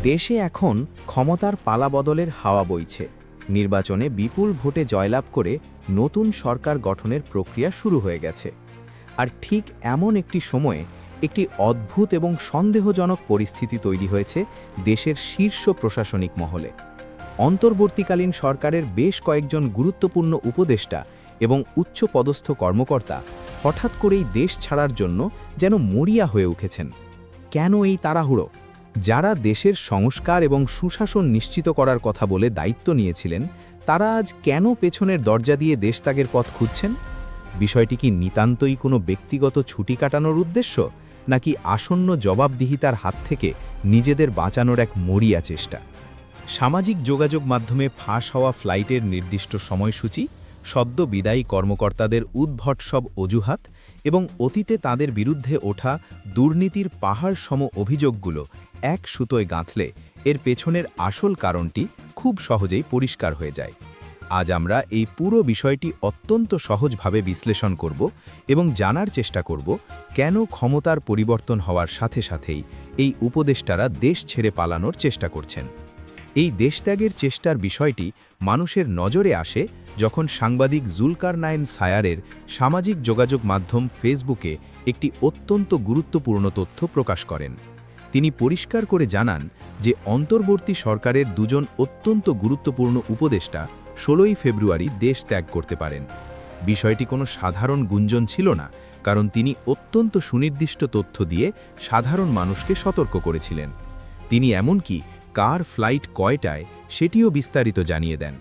দেশে এখন ক্ষমতার পালাবদলের হাওয়া বইছে। নির্বাচনে বিপুল ভোটে জয়লাভ করে নতুন সরকার গঠনের প্রক্রিয়া শুরু হয়ে গেছে। আর ঠিক এমন একটি সময়ে একটি অদ্ভুত এবং সন্দেহজনক পরিস্থিতি তৈরি হয়েছে দেশের শীর্ষ প্রশাসনিক মহলে। অন্তর্বর্তীকালীন সরকারের বেশ কয়েকজন গুরুত্বপূর্ণ উপদেষ্টা এবং উচ্চপদস্থ কর্মকর্তা হঠাৎ করেই দেশ ছাড়ার জন্য যেন মরিয়া হয়ে উঠেছেন। কেন এই তাড়াহুড়ো? যারা দেশের সংস্কার এবং সুশাসন নিশ্চিত করার কথা বলে দায়িত্ব নিয়েছিলেন, তারা আজ কেন পেছনের দরজা দিয়ে দেশত্যাগের পথ খুঁজছেন? বিষয়টি কি নিতান্তই কোনো ব্যক্তিগত ছুটি কাটানোর উদ্দেশ্য, নাকি আসন্ন জবাবদিহিতার হাত থেকে নিজেদের বাঁচানোর এক মরিয়া চেষ্টা? সামাজিক যোগাযোগ মাধ্যমে ফাঁস হওয়া ফ্লাইটের নির্দিষ্ট সময়সূচি, সদ্য বিদায়ী কর্মকর্তাদের উদ্ভট সব অজুহাত এবং অতীতে তাদের বিরুদ্ধে ওঠা দুর্নীতির পাহাড় সম অভিযোগগুলো এক সুতোয় গাঁথলে এর পেছনের আসল কারণটি খুব সহজেই পরিষ্কার হয়ে যায়। আজ আমরা এই পুরো বিষয়টি অত্যন্ত সহজভাবে বিশ্লেষণ করব এবং জানার চেষ্টা করব কেন ক্ষমতার পরিবর্তন হওয়ার সাথে সাথেই এই উপদেষ্টারা দেশ ছেড়ে পালানোর চেষ্টা করছেন। এই দেশত্যাগের চেষ্টার বিষয়টি মানুষের নজরে আসে যখন সাংবাদিক জুলকারনাইন সায়ারের সামাজিক যোগাযোগ মাধ্যম ফেসবুকে একটি অত্যন্ত গুরুত্বপূর্ণ তথ্য প্রকাশ করেন। তিনি পরিষ্কার করে জানান যে অন্তর্বর্তী সরকারের দুজন অত্যন্ত গুরুত্বপূর্ণ উপদেষ্টা 16ই ফেব্রুয়ারি দেশ ত্যাগ করতে পারেন। বিষয়টি কোনো সাধারণ গুঞ্জন ছিল না, কারণ তিনি অত্যন্ত সুনির্দিষ্ট তথ্য দিয়ে সাধারণ মানুষকে সতর্ক করেছিলেন। তিনি এমনকি কার ফ্লাইট কয়টায় সেটিও বিস্তারিত জানিয়ে দেন।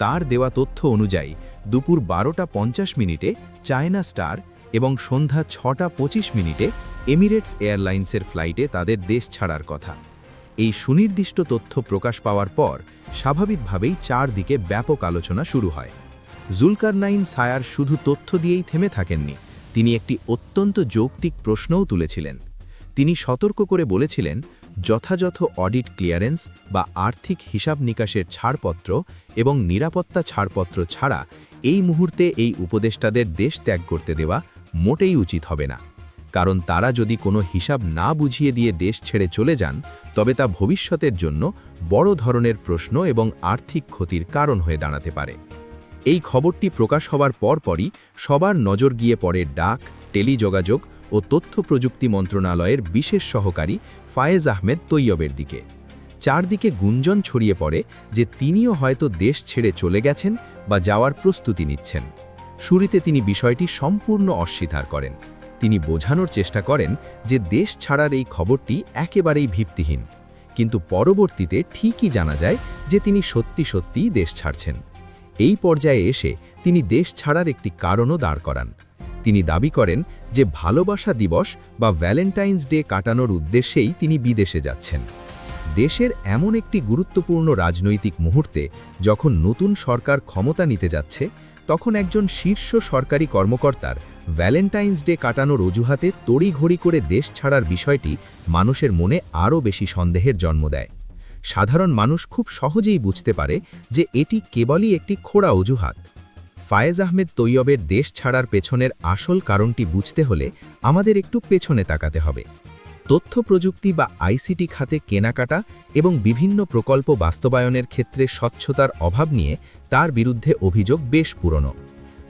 তার দেওয়া তথ্য অনুযায়ী দুপুর 12:50 চায়না স্টার এবং সন্ধ্যা 6:25 এমিরেটস এয়ারলাইন্সের ফ্লাইটে তাদের দেশ ছাড়ার কথা। এই সুনির্দিষ্ট তথ্য প্রকাশ পাওয়ার পর স্বাভাবিকভাবেই চারদিকে ব্যাপক আলোচনা শুরু হয়। জুলকারনাইন সায়ার শুধু তথ্য দিয়েই থেমে থাকেননি, তিনি একটি অত্যন্ত যৌক্তিক প্রশ্নও তুলেছিলেন। তিনি সতর্ক করে বলেছিলেন, যথাযথ অডিট ক্লিয়ারেন্স বা আর্থিক হিসাব নিকাশের ছাড়পত্র এবং নিরাপত্তা ছাড়পত্র ছাড়া এই মুহূর্তে এই উপদেষ্টাদের দেশ ত্যাগ করতে দেওয়া মোটেই উচিত হবে না। কারণ তারা যদি কোনো হিসাব না বুঝিয়ে দিয়ে দেশ ছেড়ে চলে যান, তবে তা ভবিষ্যতের জন্য বড় ধরনের প্রশ্ন এবং আর্থিক ক্ষতির কারণ হয়ে দাঁড়াতে পারে। এই খবরটি প্রকাশ হওয়ার পরপরই সবার নজর গিয়ে পড়ে ডাক, টেলিযোগাযোগ ও তথ্য প্রযুক্তি মন্ত্রণালয়ের বিশেষ সহকারী ফায়েজ আহমেদ তৈয়বের দিকে। চারদিকে গুঞ্জন ছড়িয়ে পড়ে যে তিনিও হয়তো দেশ ছেড়ে চলে গেছেন বা যাওয়ার প্রস্তুতি নিচ্ছেন। শুরুতে তিনি বিষয়টি সম্পূর্ণ অস্বীকার করেন। তিনি বোঝানোর চেষ্টা করেন যে দেশ ছাড়ার এই খবরটি একেবারেই ভিত্তিহীন, কিন্তু পরবর্তীতে ঠিকই জানা যায় যে তিনি সত্যি সত্যিই দেশ ছাড়ছেন। এই পর্যায়ে এসে তিনি দেশ ছাড়ার একটি কারণও দাঁড় করান। তিনি দাবি করেন যে ভালোবাসা দিবস বা ভ্যালেন্টাইন্স ডে কাটানোর উদ্দেশ্যেই তিনি বিদেশে যাচ্ছেন। দেশের এমন একটি গুরুত্বপূর্ণ রাজনৈতিক মুহূর্তে যখন নতুন সরকার ক্ষমতা নিতে যাচ্ছে, তখন একজন শীর্ষ সরকারি কর্মকর্তার ভ্যালেন্টাইন্স ডে কাটানোর অজুহাতে তড়িঘড়ি করে দেশ ছাড়ার বিষয়টি মানুষের মনে আরও বেশি সন্দেহের জন্ম দেয়। সাধারণ মানুষ খুব সহজেই বুঝতে পারে যে এটি কেবলই একটি খোঁড়া অজুহাত। ফায়েজ আহমেদ তৈয়বের দেশ ছাড়ার পেছনের আসল কারণটি বুঝতে হলে আমাদের একটু পেছনে তাকাতে হবে। তথ্য প্রযুক্তি বা আইসিটি খাতে কেনাকাটা এবং বিভিন্ন প্রকল্প বাস্তবায়নের ক্ষেত্রে স্বচ্ছতার অভাব নিয়ে তার বিরুদ্ধে অভিযোগ বেশ পুরনো।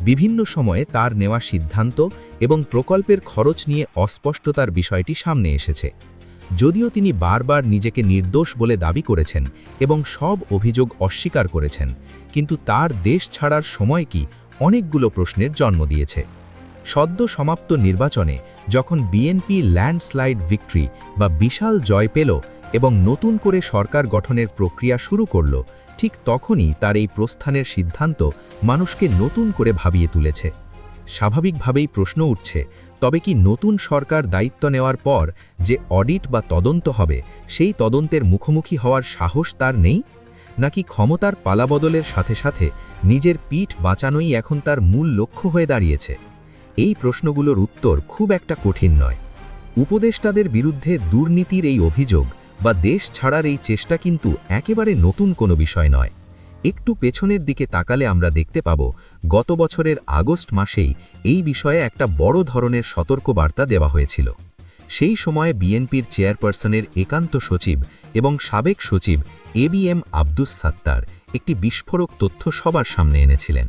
বিভিন্ন সময়ে তার নেওয়া সিদ্ধান্ত এবং প্রকল্পের খরচ নিয়ে অস্পষ্টতার বিষয়টি সামনে এসেছে। যদিও তিনি বারবার নিজেকে নির্দোষ বলে দাবি করেছেন এবং সব অভিযোগ অস্বীকার করেছেন, কিন্তু তার দেশ ছাড়ার সময় কি অনেকগুলো প্রশ্নের জন্ম দিয়েছে। সদ্য সমাপ্ত নির্বাচনে যখন বিএনপি ল্যান্ডস্লাইড ভিক্টরি বা বিশাল জয় পেল এবং নতুন করে সরকার গঠনের প্রক্রিয়া শুরু করল, ঠিক তখনই তার এই প্রস্থানের সিদ্ধান্ত মানুষকে নতুন করে ভাবিয়ে তুলেছে। স্বাভাবিকভাবেই প্রশ্ন উঠছে, তবে কি নতুন সরকার দায়িত্ব নেওয়ার পর যে অডিট বা তদন্ত হবে, সেই তদন্তের মুখোমুখি হওয়ার সাহস তার নেই? নাকি ক্ষমতার পালাবদলের সাথে সাথে নিজের পিঠ বাঁচানোই এখন তার মূল লক্ষ্য হয়ে দাঁড়িয়েছে? এই প্রশ্নগুলোর উত্তর খুব একটা কঠিন নয়। উপদেষ্টাদের বিরুদ্ধে দুর্নীতির এই অভিযোগ বা দেশ ছাড়ার এই চেষ্টা কিন্তু একেবারে নতুন কোনো বিষয় নয়। একটু পেছনের দিকে তাকালে আমরা দেখতে পাব, গত বছরের আগস্ট মাসেই এই বিষয়ে একটা বড় ধরনের সতর্কবার্তা দেওয়া হয়েছিল। সেই সময়ে বিএনপির চেয়ারপারসনের একান্ত সচিব এবং সাবেক সচিব ABM আব্দুস সাত্তার একটি বিস্ফোরক তথ্য সবার সামনে এনেছিলেন।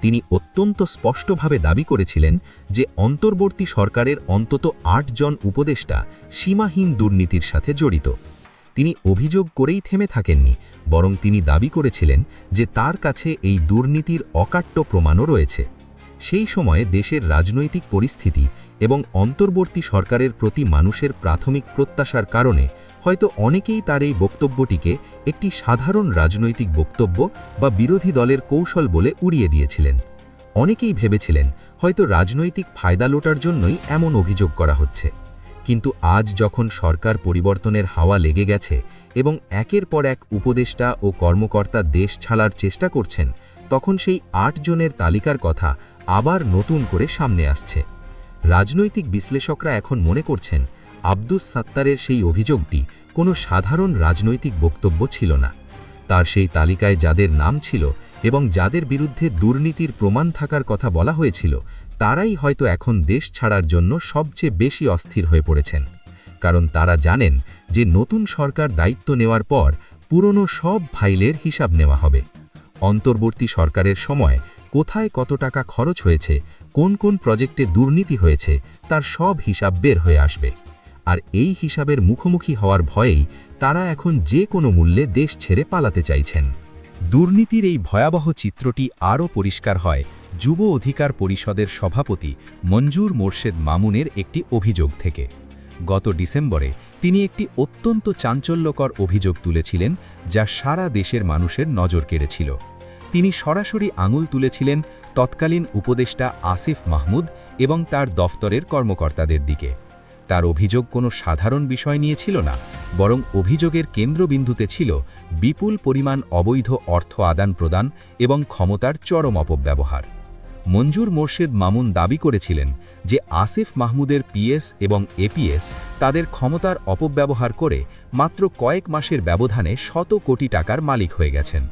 তিনি অত্যন্ত স্পষ্টভাবে দাবি করেছিলেন যে অন্তর্বর্তী সরকারের অন্তত ৮ জন উপদেষ্টা সীমাহীন দুর্নীতির সাথে জড়িত। তিনি অভিযোগ করেই থেমে থাকেননি, বরং তিনি দাবি করেছিলেন যে তার কাছে এই দুর্নীতির অকাট্য প্রমাণও রয়েছে। সেই সময়ে দেশের রাজনৈতিক পরিস্থিতি এবং অন্তর্বর্তী সরকারের প্রতি মানুষের প্রাথমিক প্রত্যাশার কারণে হয়তো অনেকেই তার এই বক্তব্যটিকে একটি সাধারণ রাজনৈতিক বক্তব্য বা বিরোধী দলের কৌশল বলে উড়িয়ে দিয়েছিলেন। অনেকেই ভেবেছিলেন হয়তো রাজনৈতিক ফায়দা লোটার জন্যই এমন অভিযোগ করা হচ্ছে। কিন্তু আজ যখন সরকার পরিবর্তনের হাওয়া লেগে গেছে এবং একের পর এক উপদেষ্টা ও কর্মকর্তা দেশ ছাড়ার চেষ্টা করছেন, তখন সেই ৮ জনের তালিকার কথা আবার নতুন করে সামনে আসছে। রাজনৈতিক বিশ্লেষকরা এখন মনে করছেন আব্দুস সাত্তারের সেই অভিযোগটি কোনো সাধারণ রাজনৈতিক বক্তব্য ছিল না। তার সেই তালিকায় যাদের নাম ছিল এবং যাদের বিরুদ্ধে দুর্নীতির প্রমাণ থাকার কথা বলা হয়েছিল, তারাই হয়তো এখন দেশ ছাড়ার জন্য সবচেয়ে বেশি অস্থির হয়ে পড়েছেন। কারণ তারা জানেন যে নতুন সরকার দায়িত্ব নেওয়ার পর পুরনো সব ফাইলের হিসাব নেওয়া হবে। অন্তর্বর্তী সরকারের সময় কোথায় কত টাকা খরচ হয়েছে, কোন কোন প্রজেক্টে দুর্নীতি হয়েছে, তার সব হিসাব বের হয়ে আসবে। আর এই হিসাবের মুখোমুখি হওয়ার ভয়েই তারা এখন যে কোনো মূল্যে দেশ ছেড়ে পালাতে চাইছেন। দুর্নীতির এই ভয়াবহ চিত্রটি আরও পরিষ্কার হয় যুব অধিকার পরিষদের সভাপতি মঞ্জুর মোর্শেদ মামুনের একটি অভিযোগ থেকে। গত ডিসেম্বরে তিনি একটি অত্যন্ত চাঞ্চল্যকর অভিযোগ তুলেছিলেন, যা সারা দেশের মানুষের নজর কেড়েছিল। তিনি সরাসরি আঙুল তুলেছিলেন তৎকালীন উপদেষ্টা আসিফ মাহমুদ এবং তার দফতরের কর্মকর্তাদের দিকে। তার অভিযোগ কোনো সাধারণ বিষয় নিয়ে ছিল না, বরং অভিযোগের কেন্দ্রবিন্দুতে ছিল বিপুল পরিমাণ অবৈধ অর্থ আদান প্রদান এবং ক্ষমতার চরম অপব্যবহার। মঞ্জুর মোর্শেদ মামুন দাবি করেছিলেন যে আসিফ মাহমুদের পিএস এবং এপিএস তাদের ক্ষমতার অপব্যবহার করে মাত্র কয়েক মাসের ব্যবধানে শত কোটি টাকার মালিক হয়ে গেছেন।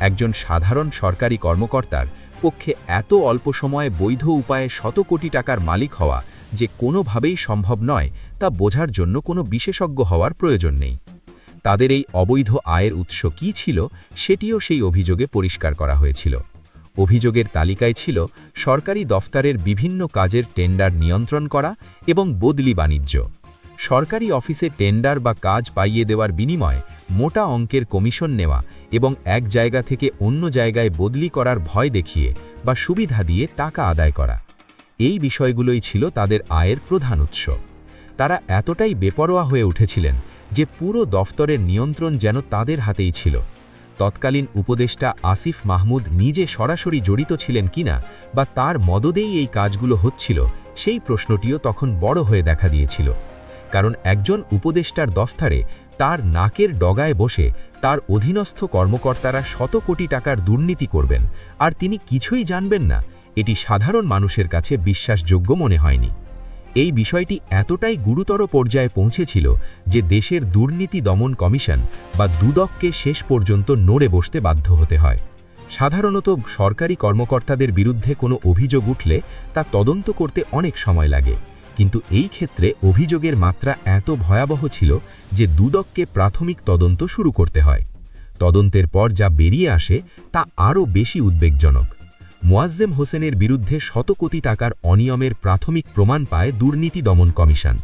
একজন সাধারণ সরকারি কর্মকর্তার পক্ষে এত অল্প সময়ে বৈধ উপায়ে শত কোটি টাকার মালিক হওয়া যে কোনোভাবেই সম্ভব নয়, তা বোঝার জন্য কোনো বিশেষজ্ঞ হওয়ার প্রয়োজন নেই। তাদের এই অবৈধ আয়ের উৎস কী ছিল, সেটিও সেই অভিযোগে পরিষ্কার করা হয়েছিল। অভিযোগের তালিকায় ছিল সরকারি দফতরের বিভিন্ন কাজের টেন্ডার নিয়ন্ত্রণ করা এবং বদলি বাণিজ্য। সরকারি অফিসে টেন্ডার বা কাজ পাইয়ে দেওয়ার বিনিময়ে মোটা অঙ্কের কমিশন নেওয়া এবং এক জায়গা থেকে অন্য জায়গায় বদলি করার ভয় দেখিয়ে বা সুবিধা দিয়ে টাকা আদায় করা। এই বিষয়গুলোই ছিল তাদের আয়ের প্রধান উৎস। তারা এতটাই বেপরোয়া হয়ে উঠেছিলেন যে পুরো দফতরের নিয়ন্ত্রণ যেন তাদের হাতেই ছিল। তৎকালীন উপদেষ্টা আসিফ মাহমুদ নিজে সরাসরি জড়িত ছিলেন কিনা বা তার মদদেই এই কাজগুলো হচ্ছিল, সেই প্রশ্নটিও তখন বড় হয়ে দেখা দিয়েছিল। কারণ একজন উপদেষ্টার দফতরে তার নাকের ডগায় বসে তার অধীনস্থ কর্মকর্তারা শত কোটি টাকার দুর্নীতি করবেন আর তিনি কিছুই জানবেন না, এটি সাধারণ মানুষের কাছে বিশ্বাসযোগ্য মনে হয়নি। এই বিষয়টি এতটাই গুরুতর পর্যায়ে পৌঁছেছিল যে দেশের দুর্নীতি দমন কমিশন বা দুদককে শেষ পর্যন্ত নড়ে বসতে বাধ্য হতে হয়। সাধারণত সরকারি কর্মকর্তাদের বিরুদ্ধে কোনো অভিযোগ উঠলে তা তদন্ত করতে অনেক সময় লাগে, কিন্তু এই ক্ষেত্রে অভিযোগের মাত্রা এত ভয়াবহ ছিল যে দুদককে প্রাথমিক তদন্ত শুরু করতে হয়। তদন্তের পর যা বেরিয়ে আসে তা আরও বেশি উদ্বেগজনক। মোয়াজ্জেম হোসেনের বিরুদ্ধে শত কোটি টাকার অনিয়মের প্রাথমিক প্রমাণ পায় দুর্নীতি দমন কমিশন।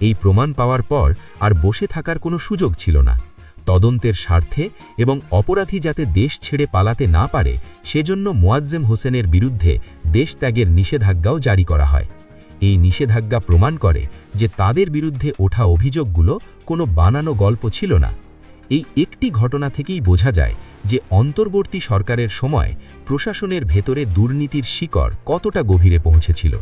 এই প্রমাণ পাওয়ার পর আর বসে থাকার কোনো সুযোগ ছিল না। তদন্তের স্বার্থে এবং অপরাধী যাতে দেশ ছেড়ে পালাতে না পারে সেজন্য মোয়াজ্জেম হোসেনের বিরুদ্ধে দেশত্যাগের নিষেধাজ্ঞাও জারি করা হয়। এই নিষেধাজ্ঞা প্রমাণ করে যে তাদের বিরুদ্ধে ওঠা অভিযোগগুলো কোনো বানানো গল্প ছিল না। এই একটি ঘটনা থেকেই বোঝা যায় যে অন্তর্বর্তী সরকারের সময় প্রশাসনের ভেতরে দুর্নীতির শিকড় কতটা গভীরে পৌঁছেছিল।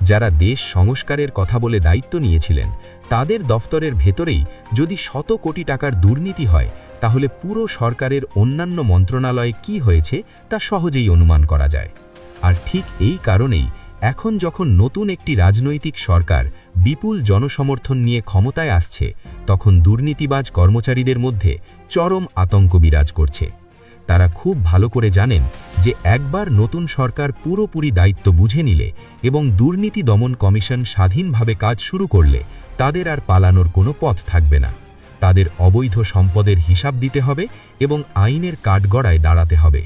যারা দেশ সংস্কারের কথা বলে দায়িত্ব নিয়েছিলেন, তাদের দফতরের ভেতরেই যদি শত কোটি টাকার দুর্নীতি হয়, তাহলে পুরো সরকারের অন্যান্য মন্ত্রণালয়ে কি হয়েছে তা সহজেই অনুমান করা যায়। আর ঠিক এই কারণেই এখন যখন নতুন একটি রাজনৈতিক সরকার বিপুল জনসমর্থন নিয়ে ক্ষমতায় আসছে, তখন দুর্নীতিবাজ কর্মচারীদের মধ্যে চরম আতঙ্ক বিরাজ করছে। তারা খুব ভালো করে জানেন যে একবার নতুন সরকার পুরোপুরি দায়িত্ব বুঝে নিলে এবং দুর্নীতি দমন কমিশন স্বাধীনভাবে কাজ শুরু করলে তাদের আর পালানোর কোনো পথ থাকবে না। তাদের অবৈধ সম্পদের হিসাব দিতে হবে এবং আইনের কাঠগড়ায় দাঁড়াতে হবে।